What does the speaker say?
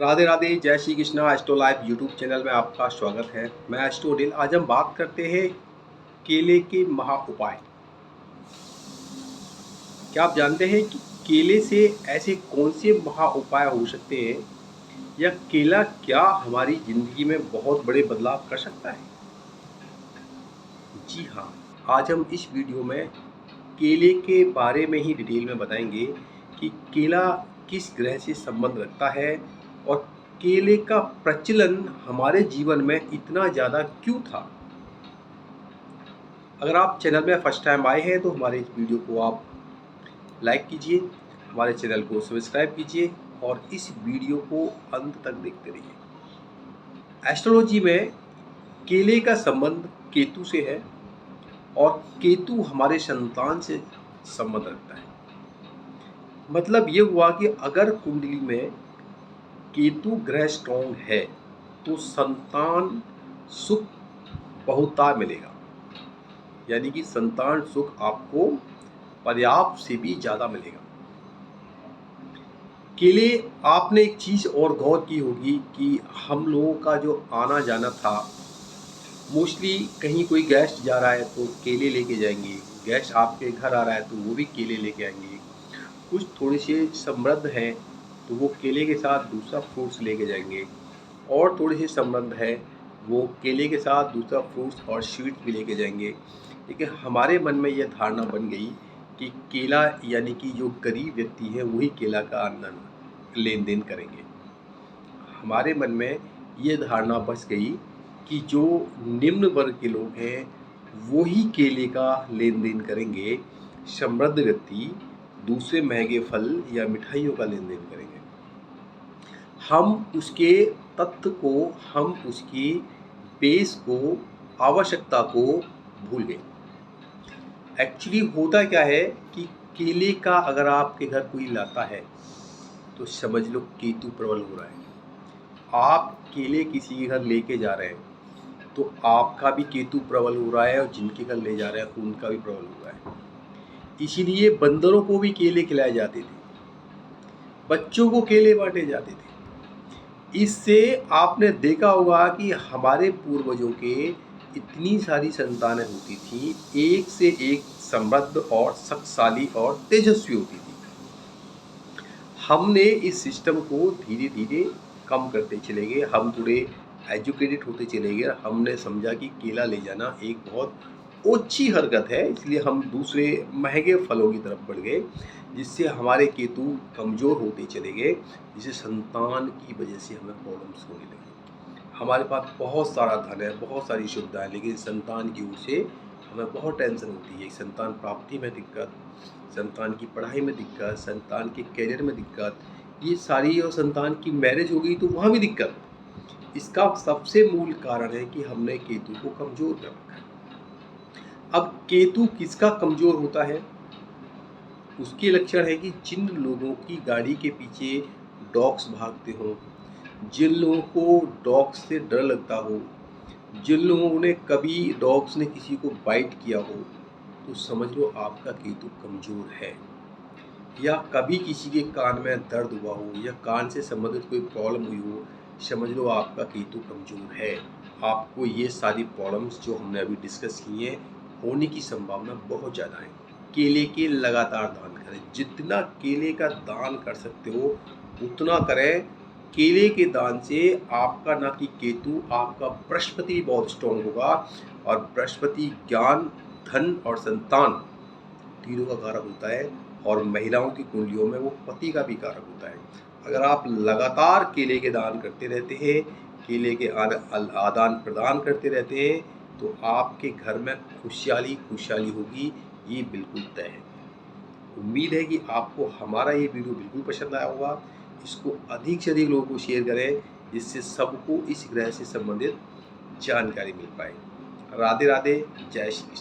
राधे राधे, जय Shri Krishna. Astro life YouTube channel में आपका स्वागत है। मैं एस्ट्रो डिल। आज हम बात करते हैं केले के महा उपाय। क्या आप जानते हैं कि केले से ऐसे कौन से महा उपाय हो सकते हैं, या केला क्या हमारी ज़िंदगी में बहुत बड़े बदलाव कर सकता है? जी हाँ, आज हम इस वीडियो में केले के बारे में ही डिटेल में बताएंगे कि केला किस ग्रह से संबंध रखता है और केले का प्रचलन हमारे जीवन में इतना ज़्यादा क्यों था। अगर आप चैनल में फर्स्ट टाइम आए हैं तो हमारे इस वीडियो को आप लाइक कीजिए, हमारे चैनल को सब्सक्राइब कीजिए और इस वीडियो को अंत तक देखते रहिए। एस्ट्रोलॉजी में केले का संबंध केतु से है और केतु हमारे संतान से संबंध रखता है। मतलब ये हुआ कि अगर कुंडली में केतु ग्रह स्ट्रॉन्ग है तो संतान सुख बहुता मिलेगा, यानी कि संतान सुख आपको पर्याप्त से भी ज़्यादा मिलेगा। केले, आपने एक चीज़ और गौर की होगी कि हम लोगों का जो आना जाना था, मोस्टली कहीं कोई गेस्ट जा रहा है तो केले लेके जाएंगे, गेस्ट आपके घर आ रहा है तो वो भी केले लेके आएंगे। कुछ थोड़े से समृद्ध हैं तो वो केले के साथ दूसरा फ्रूट्स लेके जाएंगे, और थोड़े से समृद्ध है वो केले के साथ दूसरा फ्रूट्स और स्वीट्स भी लेके जाएंगे। लेकिन हमारे मन में यह धारणा बन गई कि केला, यानी कि जो गरीब व्यक्ति है वही केला का लेन देन करेंगे। हमारे मन में ये धारणा बस गई कि जो निम्न वर्ग के लोग हैं वो ही केले का लेन देन करेंगे, समृद्ध व्यक्ति दूसरे महंगे फल या मिठाइयों का लेन देन करेंगे। हम उसके तत्व को, हम उसकी बेस को, आवश्यकता को भूल गए। एक्चुअली होता क्या है कि केले का अगर आपके घर कोई लाता है तो समझ लो केतु प्रबल हो रहा है। आप केले किसी के घर लेके जा रहे हैं तो आपका भी केतु प्रबल हो रहा है और जिनके घर ले जा रहे हैं उनका भी प्रबल हो रहा है। इसीलिए बंदरों को भी केले खिलाए जाते थे, बच्चों को केले बांटे जाते थे। इससे आपने देखा होगा कि हमारे पूर्वजों के इतनी सारी संतानें होती थी, एक से एक समृद्ध और शक्तिशाली और तेजस्वी होती थी। हमने इस सिस्टम को धीरे धीरे कम करते चले गए, हम थोड़े एजुकेटेड होते चले गए। हमने समझा कि केला ले जाना एक बहुत ओछी हरकत है, इसलिए हम दूसरे महंगे फलों की तरफ बढ़ गए, जिससे हमारे केतु कमज़ोर होते चले गए, जिससे संतान की वजह से हमें प्रॉब्लम्स होने लगी। हमारे पास बहुत सारा धन है, बहुत सारी सुविधा है, लेकिन संतान की ओर से हमें बहुत टेंशन होती है। संतान प्राप्ति में दिक्कत, संतान की पढ़ाई में दिक्कत, संतान के करियर में दिक्कत, ये सारी, और संतान की मैरिज हो गई तो वहाँ भी दिक्कत। इसका सबसे मूल कारण है कि हमने केतु को कमज़ोर कर रखा है। अब केतु किसका कमज़ोर होता है? उसके लक्षण है कि जिन लोगों की गाड़ी के पीछे डॉग्स भागते हों, जिन लोगों को डॉग्स से डर लगता हो, जिन लोगों ने कभी डॉग्स ने किसी को बाइट किया हो, तो समझ लो आपका केतु कमज़ोर है। या कभी किसी के कान में दर्द हुआ हो या कान से संबंधित कोई प्रॉब्लम हुई हो, समझ लो आपका केतु कमज़ोर है। आपको ये सारी प्रॉब्लम्स जो हमने अभी डिस्कस की हैं होने की संभावना बहुत ज़्यादा है। केले के लगातार दान करें, जितना केले का दान कर सकते हो उतना करें। केले के दान से आपका ना कि केतु, आपका बृहस्पति बहुत स्ट्रॉन्ग होगा, और बृहस्पति ज्ञान, धन और संतान तीनों का कारक होता है, और महिलाओं की कुंडलियों में वो पति का भी कारक होता है। अगर आप लगातार केले के दान करते रहते हैं, केले के आदान प्रदान करते रहते हैं, तो आपके घर में खुशहाली खुशहाली होगी, ये बिल्कुल तय है। उम्मीद है कि आपको हमारा ये वीडियो बिल्कुल पसंद आया होगा। इसको अधिक से अधिक लोगों को शेयर करें, जिससे सबको इस ग्रह से संबंधित जानकारी मिल पाए। राधे राधे, जय श्री कृष्ण।